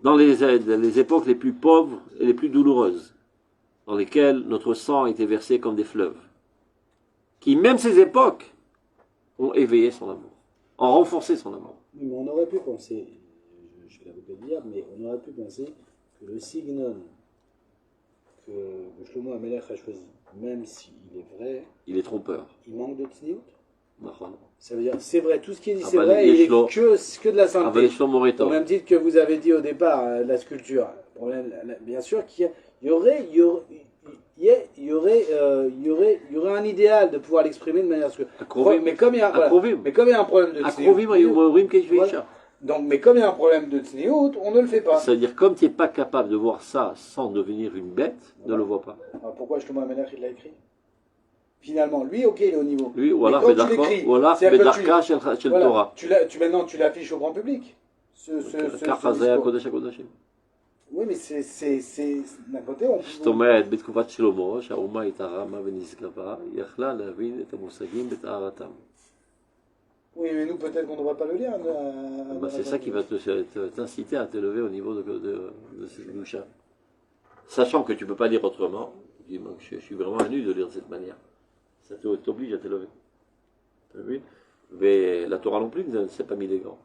dans les époques les plus pauvres et les plus douloureuses, dans lesquelles notre sang a été versé comme des fleuves, qui, même ces époques, ont éveillé son amour, ont renforcé son amour. Oui, mais on aurait pu penser, je fais l'avocat du diable, mais on aurait pu penser que le signon que Shlomo Ameler a choisi, même s'il est vrai, il est trompeur. Il manque de tzniut. Ça veut dire, c'est vrai, tout ce qui est dit, Ah c'est bah, vrai, les et il est shlo- que de la אבל sainteté. יש לו מורה Au טוב. même titre que vous avez dit au départ, la sculpture. Problème, bien sûr qu'il y aurait, il y aurait, il y aurait un idéal de pouvoir l'exprimer de manière הקרובים, mais comme il y a, voilà, הקרובים. mais comme il y a un problème de הקרובים היו tsniout, אומרים כאיש voilà. ואישה. Donc, mais comme il y a un problème de tsniout, on ne le fait pas. C'est-à-dire, comme tu n'es pas capable de voir ça sans devenir une bête, ne le vois pas. Alors, pourquoi Shlomo Amelech il l'a écrit? Finalement, lui, ok, il est au niveau. Lui, Mais voilà, quand tu Bedarko, l'écris, voilà, c'est-à-dire que Bedarka shel voilà, Torah. maintenant tu l'affiches au grand public. Ce ככה זה היה discours. קודש הקודשים. Oui, mais c'est d'un côté, on זאת אומרת, בתקופת שלמה, שהאומה הייתה רמה ונשגבה, היא יכלה להבין את המושגים בטהרתם. Oui, mais nous, peut-être qu'on ne devrait pas le lire. C'est ça qui va t'inciter à t'élever au niveau de cette doucha. Sachant que tu ne peux pas lire autrement, tu dis, je suis vraiment à nu de lire de cette manière. Ça t'oblige à t'élever. Tu as vu? Mais la Torah non plus ne s'est pas mis les gants.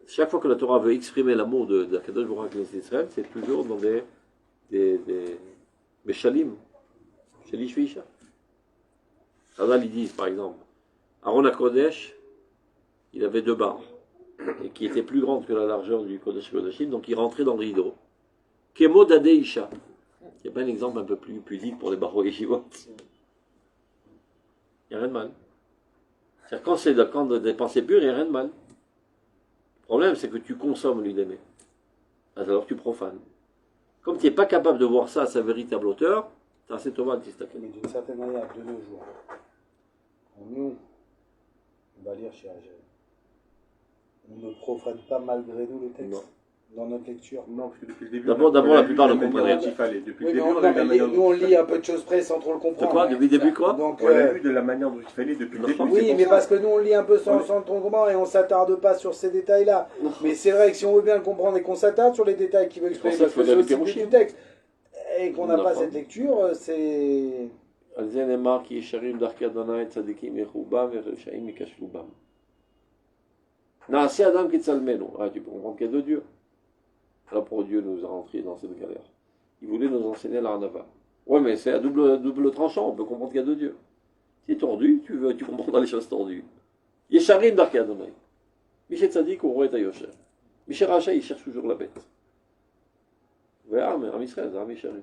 Chaque fois que la Torah veut exprimer l'amour de la Kadosh Baruch Hu avec Israël, c'est toujours dans des Beshalim, Shelish Visha. Chazal, ils disent par exemple, Aaron HaKodesh, il avait 2 barres, et qui étaient plus grandes que la largeur du Kodesh Kodashim, donc il rentrait dans le rideau. Kemo Dade Isha. Il n'y a pas un exemple un peu plus pudique pour les barreaux yeshivot. Il n'y a rien de mal. C'est-à-dire quand des pensées pures, il n'y a rien de mal. Le problème, c'est que tu consommes l'udémé. Alors tu profanes. Comme tu n'es pas capable de voir ça à sa véritable hauteur, c'est assez Thomas de Tistakel. Mais d'une certaine manière, de nos jours, nous, on va lire chez Agel. On ne profane pas malgré nous le texte Non. dans notre lecture. Non, parce que depuis le début. D'abord, la plupart le comprennent. Il fallait. Depuis Oui, le mais début, on a eu la manière nous, on lit un peu de choses près sans trop le De comprendre. quoi? Depuis le début quoi? Donc, On l'a vu de la manière dont il fallait depuis le début. c'est oui, pour mais ça. parce que nous, on lit un peu sans trop comprendre et on s'attarde pas sur ces détails-là. Mais c'est vrai que si on veut bien le comprendre et qu'on s'attarde sur les détails qu'il veut exprimer, C'est parce pour que ça c'est qu'il faut aussi aller le but du texte, et qu'on n'a Non, pas pas. cette lecture, c'est... על זה נאמר כי ישרים דרכי אדוני צדיקים יחובם ורשעים ייכשלו בם. נעשה אדם כצלמנו. Ah, tu peux comprendre qu'il y a 2 dieux. Alors pour Dieu nous a rentrés dans cette galère. Il voulait nous enseigner l'arnava. Ouais, mais c'est à double tranchant, on peut comprendre qu'il y a 2 dieux. Si tu es tordu, tu comprends les choses tordues. Yesharim d'Arkei Adonai. Michel Tzadik, on est à Yosher. Michel Racha, il cherche toujours la bête. Voilà, mais en Israël, c'est un Yesharim.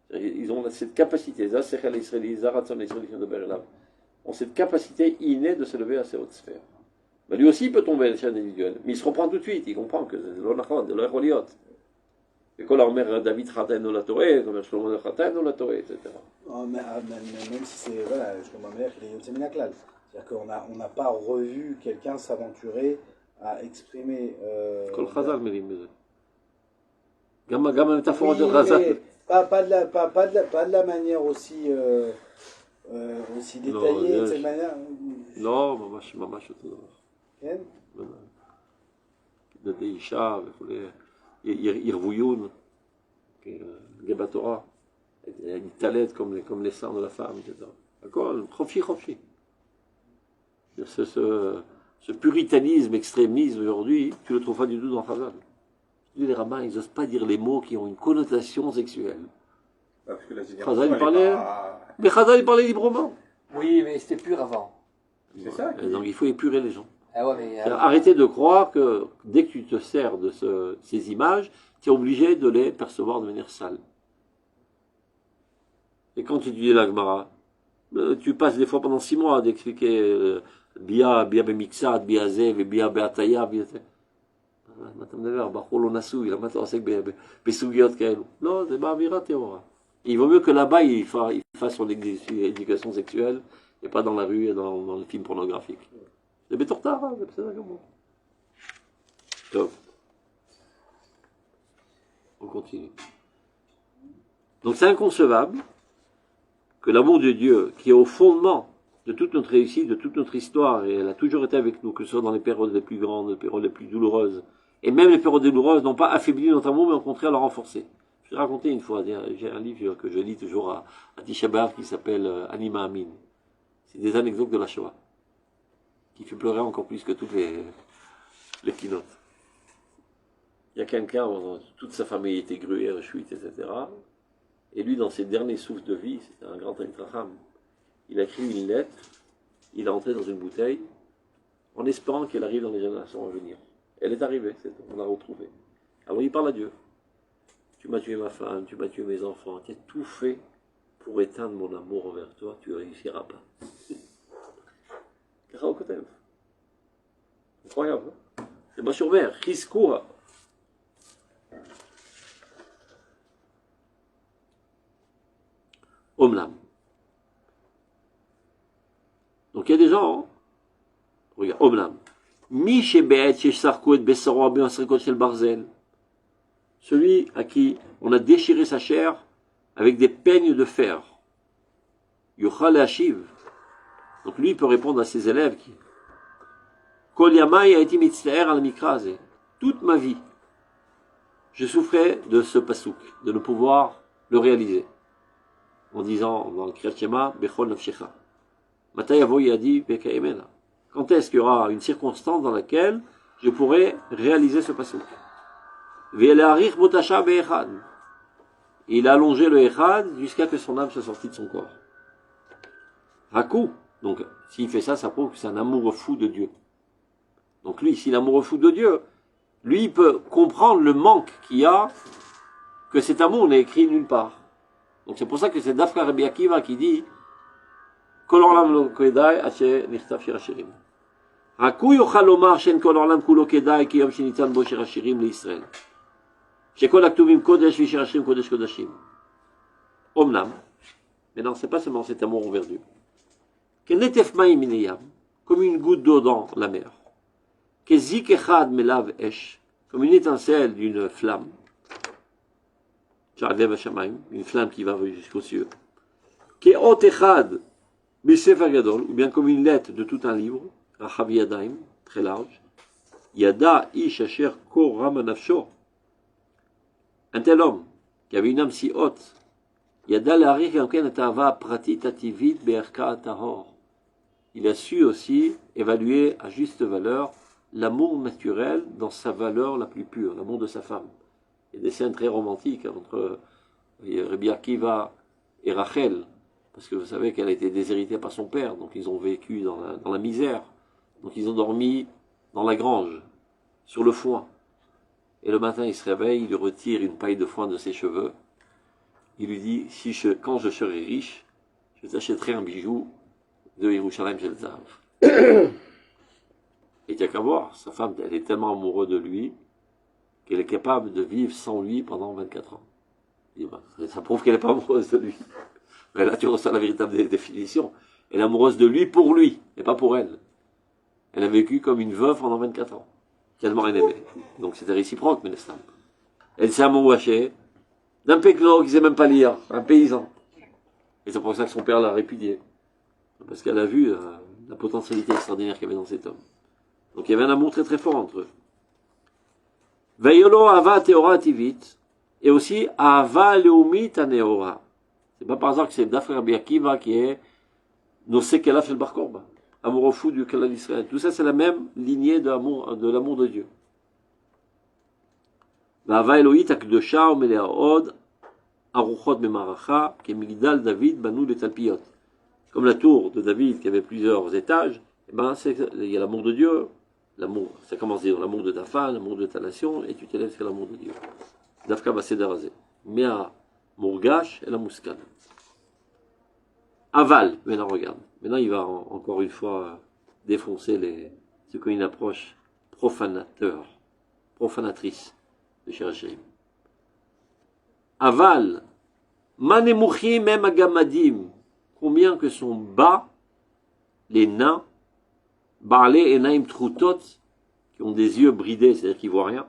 Ils ont cette capacité, ont cette capacité innée de se lever à ces hautes sphères. Mais lui aussi il peut tomber à l'échelle individuelle, mais il se reprend tout de suite, il comprend que c'est l'onachon, de l'echoliot. Et quand leur mère David Chatan no la Torah, comme Shlomo Chatan no la Torah, etc. Oh, même si c'est... Voilà, je ma mère, il est Yotzé Minaklal. C'est-à-dire qu'on n'a pas revu quelqu'un s'aventurer à exprimer... כל חז"ל מילים בזה. גם המטאפורה Oui, של חז"ל. mais pas de la manière aussi, aussi détaillée, de cette manière. לא, ממש אותו דבר. כן? דדי אישה וכולי, ירוויון, גבה תורה, להתעלת comme les seins de la femme, etc. הכל, חופשי. Ce puritanisme, extrémisme aujourd'hui, tu le trouves pas du tout dans Chazal. Les rabbins, ils n'osent pas dire les mots qui ont une connotation sexuelle. Parce que la Chazal, il parlait... Mais Chazal, il parlait librement. Oui, mais c'était pur avant. C'est ça. Et donc il faut épurer les gens. Ah ouais, mais Arrêtez de croire que dès que tu te sers de ces images, tu es obligé de les percevoir de manière sale. Et quand tu dis la Gemara, tu passes des fois pendant 6 mois à expliquer Bia Bemixat, Bia Zev, Bia Beataya, Bia... אתה מדבר, בחור לא נשוי, למה אתה עוסק בסוגיות כאלו? לא, זה באווירה טהורה. Il vaut mieux que là-bas, il fasse son éducation sexuelle, et pas dans la rue et dans le film pornographique. C'est bétortard, hein, c'est ça comme Top. On continue. Donc c'est inconcevable que l'amour de Dieu, qui est au fondement de toute notre réussite, de toute notre histoire, et elle a toujours été avec nous, que ce soit dans les périodes les plus grandes, les périodes les plus douloureuses, et même les périodes douloureuses n'ont pas affaibli notre amour, mais au contraire l'ont renforcé. Je vais raconter une fois, j'ai un livre que je lis toujours à Tisha B'Av qui s'appelle Anima Amin. C'est des anecdotes de la Shoah, qui fait pleurer encore plus que toutes les keynotes. Il y a quelqu'un, toute sa famille était gruée, Auschwitz, etc. Et lui, dans ses derniers souffles de vie, c'était un grand Talmid Chacham. il a écrit une lettre, il a entré dans une bouteille, en espérant qu'elle arrive dans les générations à venir. Elle est arrivée, on l'a retrouvée. Alors il parle à Dieu. Tu m'as tué ma femme, tu m'as tué mes enfants, tu as tout fait pour éteindre mon amour envers toi, tu ne réussiras pas. Incroyable. Hein? C'est pas sur mer, Rizkoura. Omlam. Donc il y a des gens, hein? Regarde, Omlam. Mi shebe'et shesarku et besaro be'asrikot shel barzel. Celui à qui on a déchiré sa chair avec des peignes de fer. Yuchal Hashiv. Donc lui, il peut répondre à ses élèves qui. Kol yamai a été mitzlaer al mikraze. Toute ma vie, je souffrais de ce pasouk, de ne pouvoir le réaliser. En disant dans le Kriyat Shema, Bechol nafshecha. Matay avoy a dit, Bekaemena. Quand est-ce qu'il y aura une circonstance dans laquelle je pourrai réaliser ce pasouk? Il a allongé le Echad jusqu'à que son âme soit sortie de son corps. Rakou. Donc, s'il fait ça, ça prouve que c'est un amoureux fou de Dieu. Donc lui, s'il est amoureux fou de Dieu, lui, il peut comprendre le manque qu'il y a, que cet amour n'est écrit nulle part. Donc c'est pour ça que c'est Dafka Rabbi Akiva qui dit Kol olam lo kedai asher nichtav shir hashirim. Rakou yochal lomar shen kol olam kulo kedai ki yom shenitan bo shir hashirim liYisrael. Shekol aktuvim kodesh v'shir hashirim kodesh kodashim. Omnam. Mais non, c'est pas seulement cet amour envers Dieu. Kenetef ma'im mineyam, comme une goutte d'eau dans la mer. Kezik echad melav esh, comme une étincelle d'une flamme. Une flamme qui va jusqu'aux cieux. Keot echad b'sefer gadol, ou bien comme une lettre de tout un livre, rachav yadaim, très large. Yada ish asher kor ram nafsho. Un tel homme qui avait une âme si haute, Yada l'arich yanken atava pratit ativit be'erka tahor. Il a su aussi évaluer à juste valeur l'amour naturel dans sa valeur la plus pure, l'amour de sa femme. Il y a des scènes très romantiques entre Rabbi Akiva et Rachel, parce que vous savez qu'elle a été déshéritée par son père, donc ils ont vécu dans la misère. Donc ils ont dormi dans la grange, sur le foin. Et le matin, il se réveille, il lui retire une paille de foin de ses cheveux. Il lui dit, quand je serai riche, je t'achèterai un bijou de Yerushalayim Shel Zahav. Et tu n'as qu'à voir, sa femme, elle est tellement amoureuse de lui, qu'elle est capable de vivre sans lui pendant 24 ans. Ça prouve qu'elle n'est pas amoureuse de lui. Mais là, tu reçois la véritable définition. Elle est amoureuse de lui pour lui, et pas pour elle. Elle a vécu comme une veuve pendant 24 ans. Tellement elle aimait. Donc c'était réciproque, mais l'instant. Elle s'est amouachée d'un péclo qui ne sait même pas lire, un paysan. Et c'est pour ça que son père l'a répudié. Parce qu'elle a vu la potentialité extraordinaire qu'il y avait dans cet homme. Donc il y avait un amour très très fort entre eux. Veyolo ava teora tivit, et aussi ava leumit aneora. C'est pas par hasard que c'est Dafra Rabbi Akiva qui est Nosekela Shel Bar Korba, amoureux fou du Kalal d'Israël. Tout ça c'est la même lignée de l'amour de Dieu. Vava Elohit akdosha omeleaod aruchot memaracha kemigdal David banu le talpiot. Comme la tour de David qui avait plusieurs étages, eh ben il y a l'amour de Dieu. L'amour, ça commence dans l'amour de ta femme, l'amour de ta nation, et tu t'élèves sur l'amour de Dieu. Dafka Basederazé. Mea Mourgash et la Mouskan. Aval, maintenant regarde. Maintenant il va encore une fois défoncer ce qu'une approche profanatrice de Shirachim. Aval, Manemouchi même agamadim. Combien que sont bas les nains, Baalé et Naim Troutot, qui ont des yeux bridés, c'est-à-dire qu'ils ne voient rien.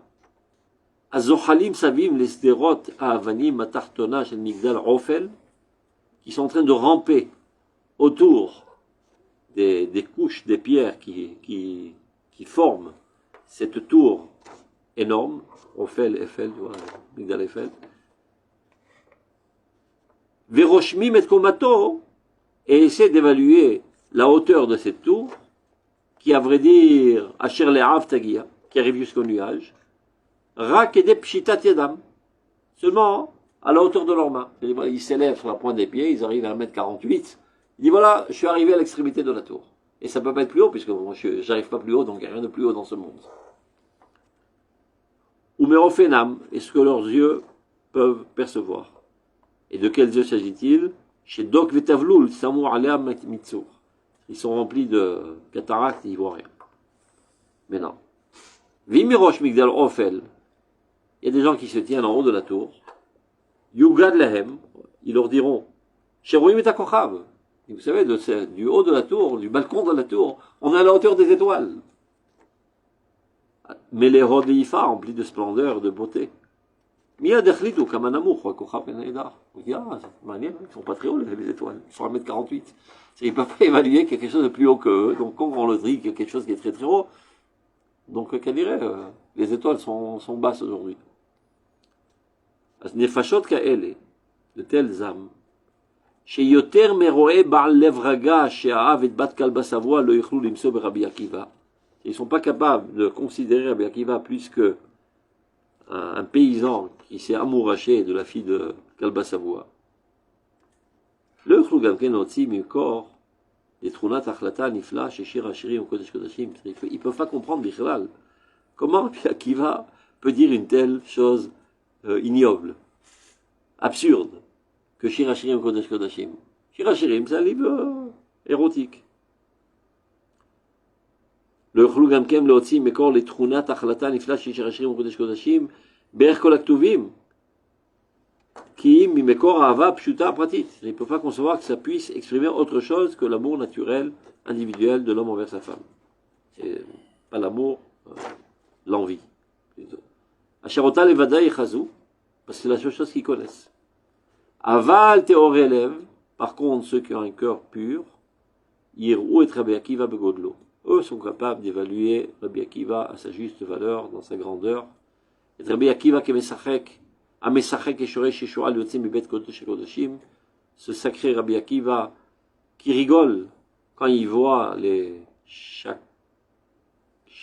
Azochalim Savim, les Sderot, Avanim, Matartona, Shel Migdal, Ofel, qui sont en train de ramper autour des couches, des pierres qui forment cette tour énorme, Ofel, Eiffel, tu vois, Migdal Eiffel. Veroshmim et Komato, et essaie d'évaluer la hauteur de cette tour, qui à vrai dire, Asher Le'av Tagia, qui arrive jusqu'au nuage, Rak et des Pshitat Yadam, seulement à la hauteur de leurs mains. Ils s'élèvent sur la pointe des pieds, ils arrivent à 1m48, Il dit voilà, je suis arrivé à l'extrémité de la tour. Et ça peut pas être plus haut, puisque moi, j'arrive pas plus haut, donc il n'y a rien de plus haut dans ce monde. Ou merofenam, est ce que leurs yeux peuvent percevoir. Et de quels yeux s'agit-il? Chez Dok Vetavlul, Samour Alea Mitsur. Ils sont remplis de cataractes et ils voient rien. Mais non. Vimirosh Migdal Ofel. Il y a des gens qui se tiennent en haut de la tour. Yugad Lahem. Ils leur diront Sheroim et Akochav. Et vous savez, du haut de la tour, du balcon de la tour, on est à la hauteur des étoiles. Mais les rods d'Ifa remplis de splendeur, de beauté. Mia dechlitu comme un amour, quoi, Kochab et Naïdar. On dit, ah, c'est manière, ils sont pas très hauts, les étoiles. Ils sont à 1m48. Ils ne peuvent pas évaluer qu'il y a quelque chose de plus haut qu'eux. Donc, quand on leur dit qu'il y a quelque chose qui est très très haut, donc, qu'elle dirait, les étoiles sont basses aujourd'hui. Nefashot ka'ele, de telles âmes. Chez Yoter Meroe Baal Levraga, chez Aav et Bat Kalba Savoie, le Yichlou Limso Rabbi Akiva. Ils ne sont pas capables de considérer Rabbi Akiva plus que un paysan qui s'est amouraché de la fille de Kalba Savoie. Le Yichlou Gamken Otsi Mikor, des Trunat Achlata Nifla, chez Shir Hashiri ou Kodesh Kodashim. Ils ne peuvent pas comprendre Bichlal. Comment Rabbi Akiva peut dire une telle chose ignoble, absurde, que Shir Hashirim Kodesh Kodashim. Shir Hashirim, c'est un livre érotique. Le Yochlou Gamkem Leotzi Mekor les Trunat Achlata Nifla Shir Hashirim Kodesh Kodashim Be'er Kol Aktuvim Ki Mimekor Ahava Pshuta Pratit. Il ne peut pas concevoir que ça puisse exprimer autre chose que l'amour naturel, individuel de l'homme envers sa femme. C'est pas l'amour, l'envie. Asherota Levada Yechazu, parce que c'est la seule chose qu'ils connaissent. Aval Théoré élève, par contre, ceux qui ont un cœur pur, Yirou et Rabbi Akiva Begodlo. Eux sont capables d'évaluer Rabbi Akiva à sa juste valeur, dans sa grandeur. Et Rabbi Akiva qui Mesachek, Amesachek et Shoresh Yeshua Lyotzim Bibet Kodesh Kodashim, ce sacré Rabbi Akiva qui rigole quand il voit chaque